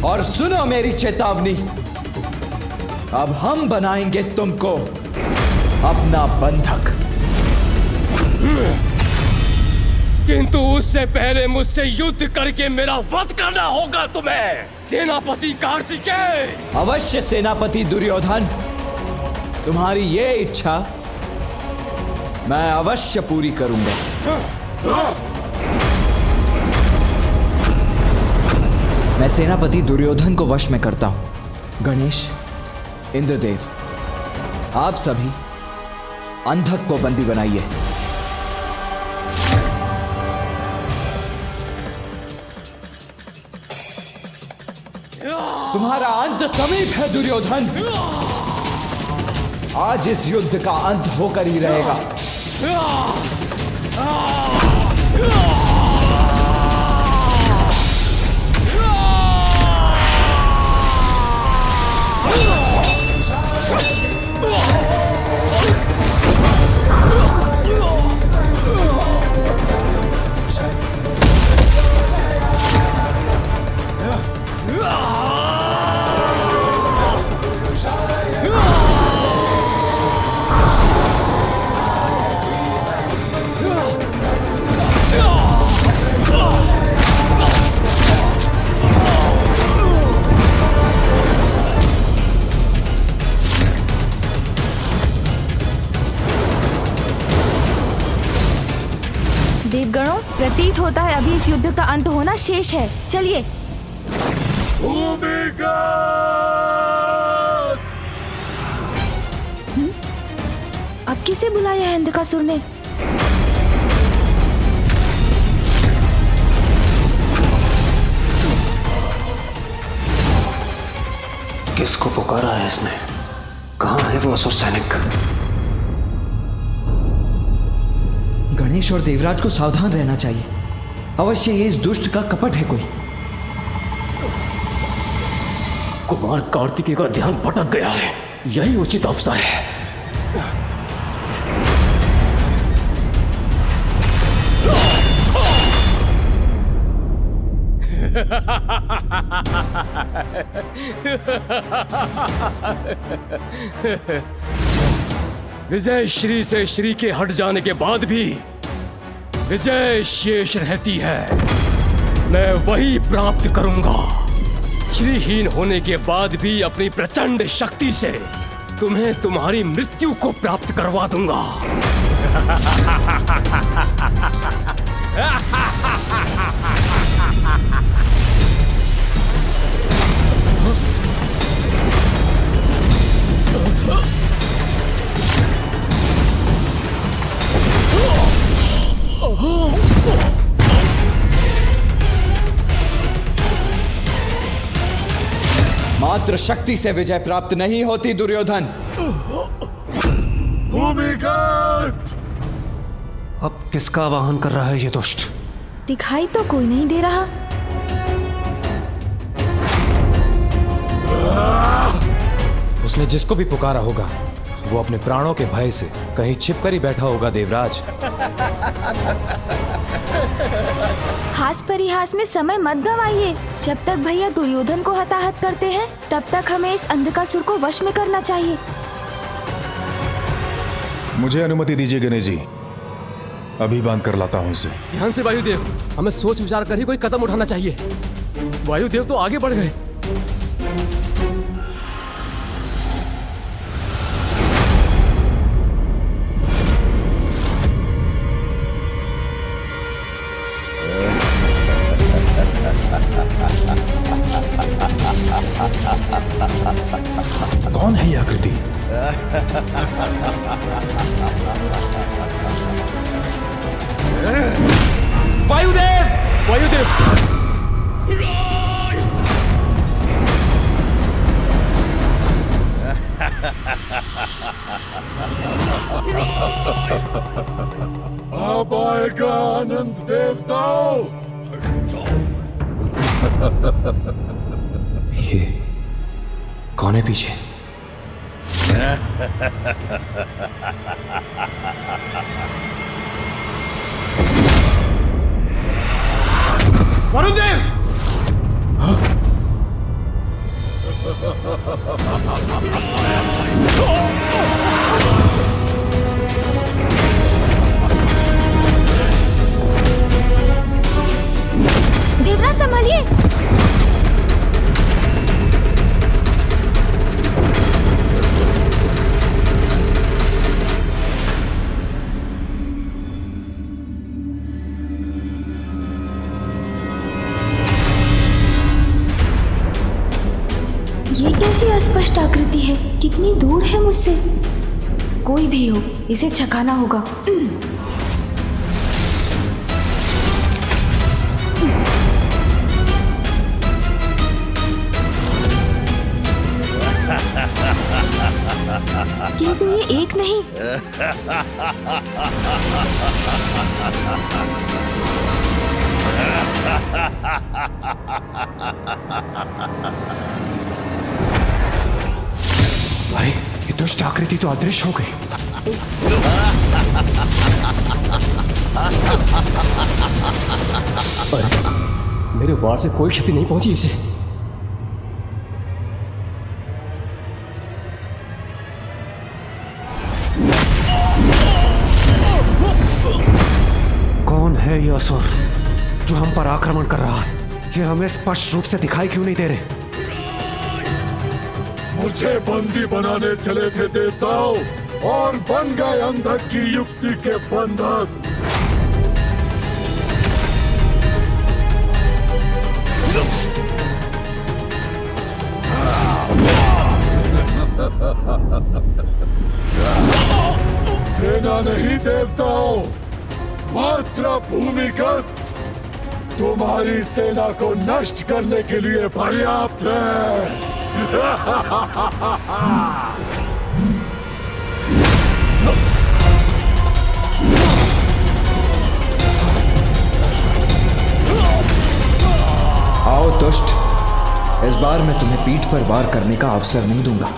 और सुनो मेरी चेतावनी, अब हम बनाएंगे तुमको अपना बंधक। किंतु उससे पहले मुझसे युद्ध करके मेरा वध करना होगा तुम्हें, सेनापति कार्तिकेय। अवश्य सेनापति दुर्योधन, तुम्हारी ये इच्छा मैं अवश्य पूरी करूंगा। मैं सेनापति दुर्योधन को वश में करता हूं। गणेश, इंद्रदेव, आप सभी अंधक को बंदी बनाइए। तुम्हारा अंत समीप है दुर्योधन। आज इस युद्ध का अंत होकर ही रहेगा। देवगणों, प्रतीत होता है अभी इस युद्ध का अंत होना शेष है। चलिए। अब किसे बुलाया है अंधकासुर ने? किसको पुकारा है इसने? कहाँ है वो असुर सैनिक? गणेश और देवराज को सावधान रहना चाहिए। अवश्य ये इस दुष्ट का कपट है कोई। कुमार कार्तिकेय का ध्यान भटक गया है, यही उचित अवसर है। विजय श्री से श्री के हट जाने के बाद भी विजय शेष रहती है। मैं वही प्राप्त करूंगा। श्रीहीन होने के बाद भी अपनी प्रचंड शक्ति से तुम्हें तुम्हारी मृत्यु को प्राप्त करवा दूंगा। मात्र शक्ति से विजय प्राप्त नहीं होती दुर्योधन। अब किसका आवाहन कर रहा है ये दुष्ट? दिखाई तो कोई नहीं दे रहा। उसने जिसको भी पुकारा होगा वो अपने प्राणों के भय से कहीं छिपकर ही बैठा होगा देवराज। हास परिहास में समय मत गवाइए। जब तक भैया दुर्योधन को हताहत करते हैं तब तक हमें इस अंधकासुर को वश में करना चाहिए। मुझे अनुमति दीजिए गणेश जी, अभी बांध कर लाता हूं इसे। ध्यान से वायुदेव, हमें सोच विचार कर ही कोई कदम उठाना चाहिए। वायुदेव तो आगे बढ़ गए। कौन है ये आकृति? वायुदेव! वायुदेव! अब आएगा आनंद देवताओं। ये कौन है पीछे? वरुण देव! देवराज संभालिए। ये कैसी अस्पष्ट आकृति है, कितनी दूर है मुझसे। कोई भी हो, इसे छकाना होगा। किंतु ये एक नहीं। भाई, ये दुष्ट आकृति तो अदृश्य हो गई। मेरे वार से कोई क्षति नहीं पहुंची इसे। कौन है ये असुर जो हम पर आक्रमण कर रहा है? ये हमें स्पष्ट रूप से दिखाई क्यों नहीं दे रहे? मुझे बंदी बनाने चले थे देवताओं और बन गए अंधक की युक्ति के बंधक। सेना नहीं देवताओं, मात्र भूमिगत तुम्हारी सेना को नष्ट करने के लिए पर्याप्त है। आओ दुष्ट, इस बार मैं तुम्हें पीठ पर वार करने का अवसर नहीं दूंगा।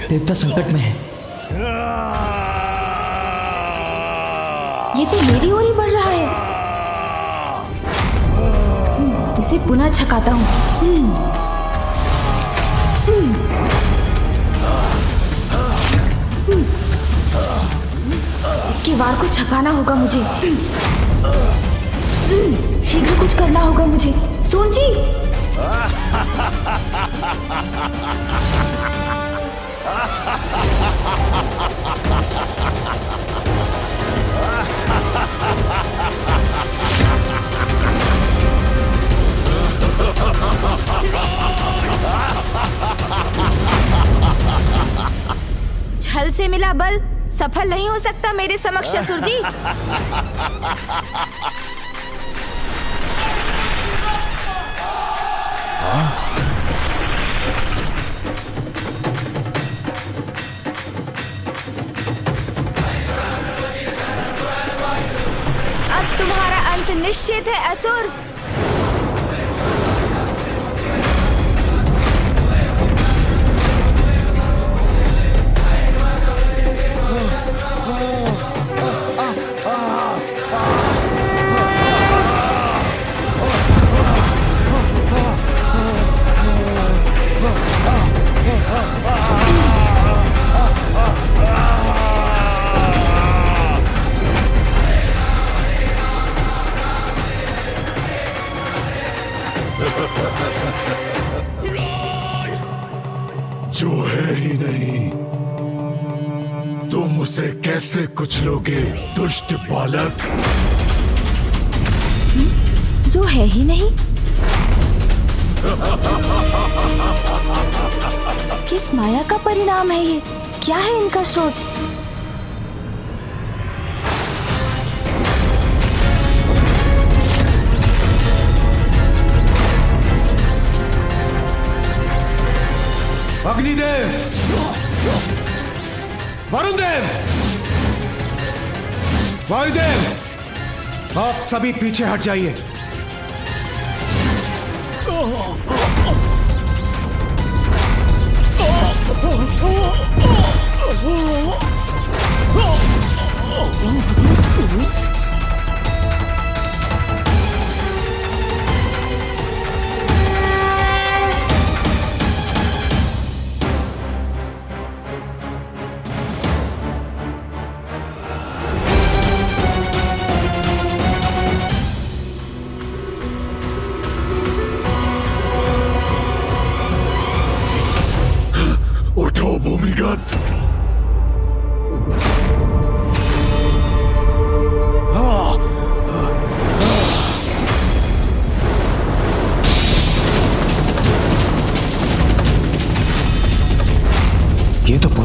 देवता संकट में है। ये तो मेरी ओर ही बढ़ रहा है। इसे पुनः छकाता हूँ। इसके वार को छकाना होगा मुझे। शीघ्र कुछ करना होगा मुझे। सोन जी, छल से मिला बल सफल नहीं हो सकता मेरे समक्ष असुर जी। अब तुम्हारा अंत निश्चित है असुर। जो है ही नहीं, तुम उसे कैसे कुचलोगे दुष्ट बालक? जो है ही नहीं? किस माया का परिणाम है ये? क्या है इनका स्रोत? अग्निदेव, वरुणदेव, वायुदेव, आप सभी पीछे हट जाइए।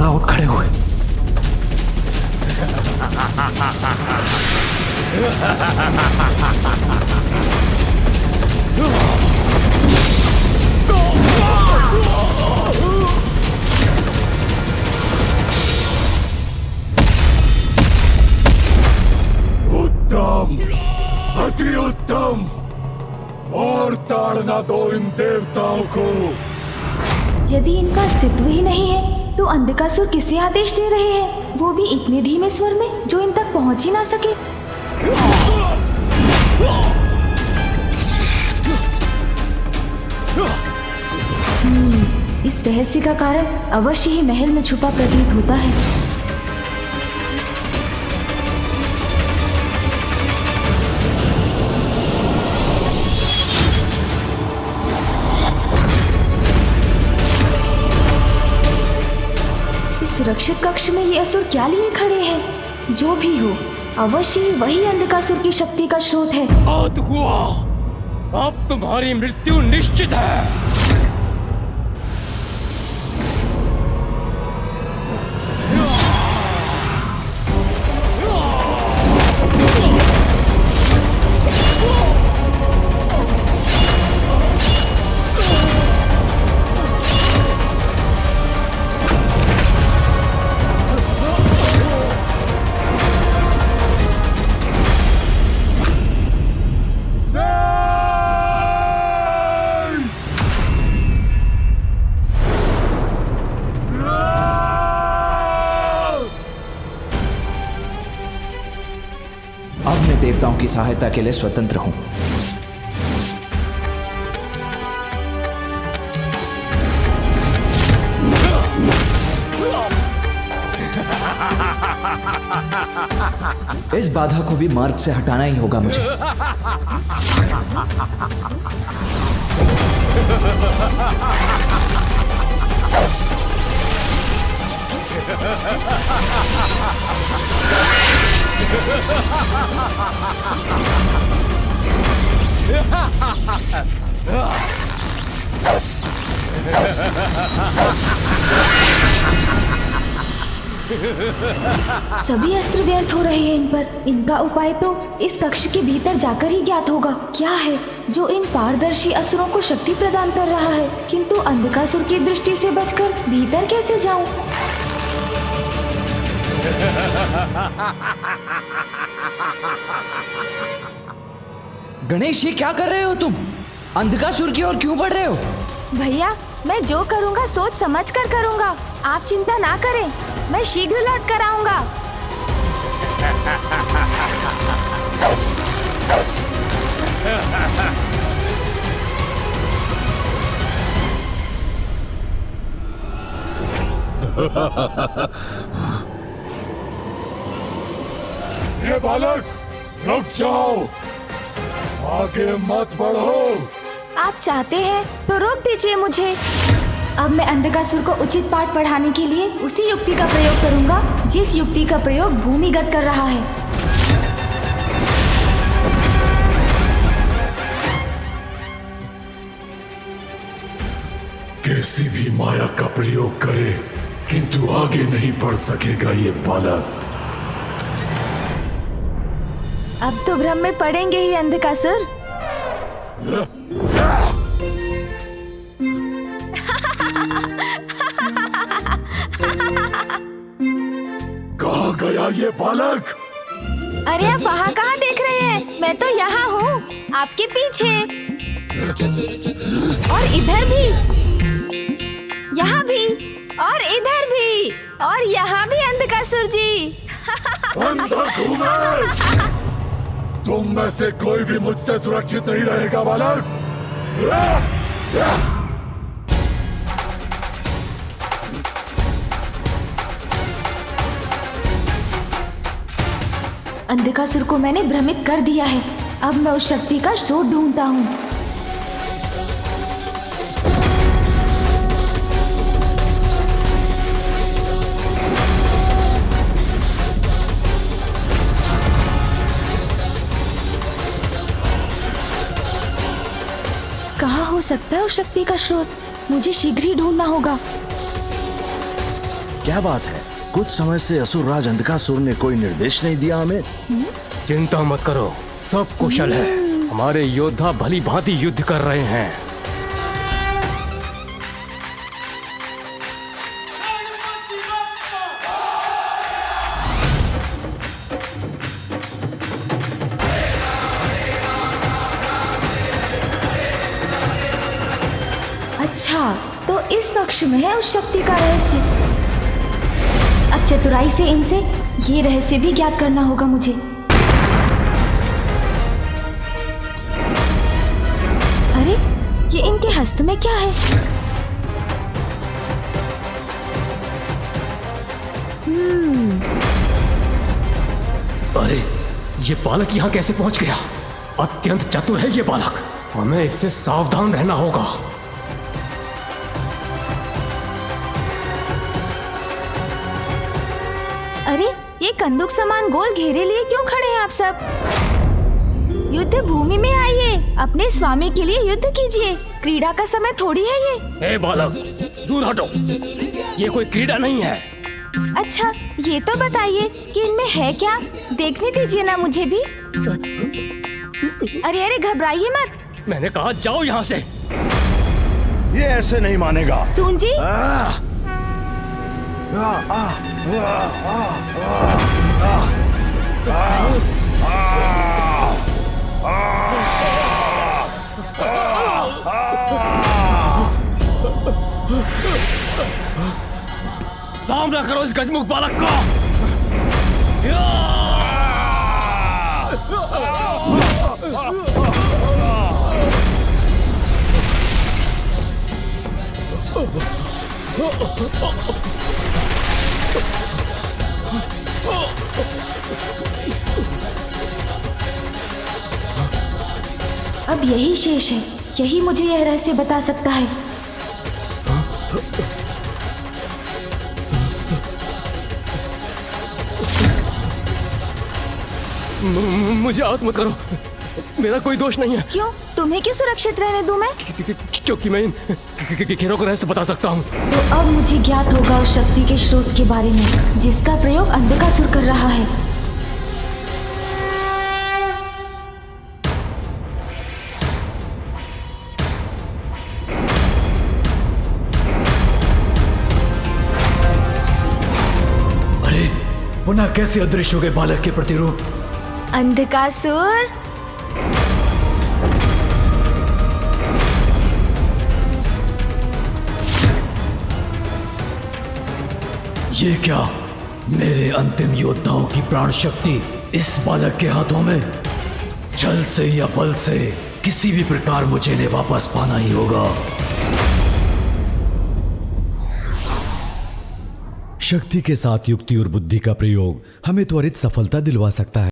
ना उठ खड़े हुए। उत्तम, अति उत्तम। और ताड़ना दो इन देवताओं को। यदि इनका अस्तित्व ही नहीं है तो अंधकासुर किसे आदेश दे रहे हैं, वो भी इतने धीमे स्वर में जो इन तक पहुंच ही ना सके। इस रहस्य का कारण अवश्य ही महल में छुपा प्रतीत होता है। सुरक्षित कक्ष में ये असुर क्या लिए खड़े हैं? जो भी हो, अवश्य ही वही अंधकासुर की शक्ति का स्रोत है। बहुत हुआ, अब तुम्हारी मृत्यु निश्चित है। अब मैं देवताओं की सहायता के लिए स्वतंत्र हूं। इस बाधा को भी मार्ग से हटाना ही होगा मुझे। सभी अस्त्र व्यर्थ हो रहे हैं इन पर। इनका उपाय तो इस कक्ष के भीतर जाकर ही ज्ञात होगा। क्या है जो इन पारदर्शी असुरों को शक्ति प्रदान कर रहा है, किंतु अंधकासुर की दृष्टि से बचकर भीतर कैसे जाऊं? गणेश, ये क्या कर रहे हो तुम? अंधकासुर की ओर क्यों बढ़ रहे हो? भैया, मैं जो करूंगा सोच समझ कर करूंगा। आप चिंता ना करें, मैं शीघ्र लौट कर आऊंगा। ये बालक, रुक जाओ, आगे मत बढ़ो। आप चाहते हैं तो रोक दीजिए मुझे। अब मैं अंधकासुर को उचित पाठ पढ़ाने के लिए उसी युक्ति का प्रयोग करूंगा जिस युक्ति का प्रयोग भूमिगत कर रहा है। कैसी भी माया का प्रयोग करे, किंतु आगे नहीं बढ़ सकेगा ये बालक। अब तो भ्रम में पड़ेंगे ही अंधकासुर। कहाँ गया ये बालक? अरे आप वहाँ कहाँ देख रहे हैं? मैं तो यहाँ हूँ, आपके पीछे। और इधर भी, यहाँ भी, और इधर भी, और यहाँ भी अंधकासुर जी। अंदर घूमे। तुम में से कोई भी मुझसे सुरक्षित नहीं रहेगा बालक। अंधकासुर को मैंने भ्रमित कर दिया है। अब मैं उस शक्ति का स्रोत ढूंढता हूँ। कहाँ हो सकता है उस शक्ति का स्रोत? मुझे शीघ्र ही ढूंढना होगा। क्या बात है? कुछ समय से असुरराज अंधकासुर ने कोई निर्देश नहीं दिया हमें। चिंता मत करो, सब कुशल है। हमारे योद्धा भली भांति युद्ध कर रहे हैं। अच्छा, तो इस कक्ष में है उस शक्ति का रहस्य। अब चतुराई से इनसे ये रहस्य भी ज्ञात करना होगा मुझे। अरे, ये इनके हस्त में क्या है? अरे, ये बालक यहाँ कैसे पहुंच गया? अत्यंत चतुर है ये बालक, हमें इससे सावधान रहना होगा। अरे, ये कंदूक समान गोल घेरे लिए क्यों खड़े हैं आप सब? युद्ध भूमि में आइए, अपने स्वामी के लिए युद्ध कीजिए। क्रीड़ा का समय थोड़ी है ये। ए बालक, दूर हटो, ये कोई क्रीड़ा नहीं है। अच्छा, ये तो बताइए कि इनमें है क्या? देखने दीजिए ना मुझे भी। अरे अरे, घबराइए मत। मैंने कहा जाओ यहाँ से। ये ऐसे नहीं मानेगा। सुन जी, सामना करो इस गजमुख बालक का। अब यही शेष है, यही मुझे यह रहस्य बता सकता है। मुझे आहत मत करो, मेरा कोई दोष नहीं है। क्यों? तुम्हें क्यों सुरक्षित रहने दूं मैं? क्योंकि मैं इन घेरों को रहस्य बता सकता हूँ। तो अब मुझे ज्ञात होगा उस शक्ति के स्रोत के बारे में जिसका प्रयोग अंधकासुर कर रहा है। अरे, पुनः कैसे अदृश्य हो गए बालक के प्रतिरूप? अंधकासुर, ये क्या? मेरे अंतिम योद्धाओं की प्राण शक्ति इस बालक के हाथों में? छल से या बल से किसी भी प्रकार मुझे इन्हें वापस पाना ही होगा। शक्ति के साथ युक्ति और बुद्धि का प्रयोग हमें त्वरित सफलता दिलवा सकता है।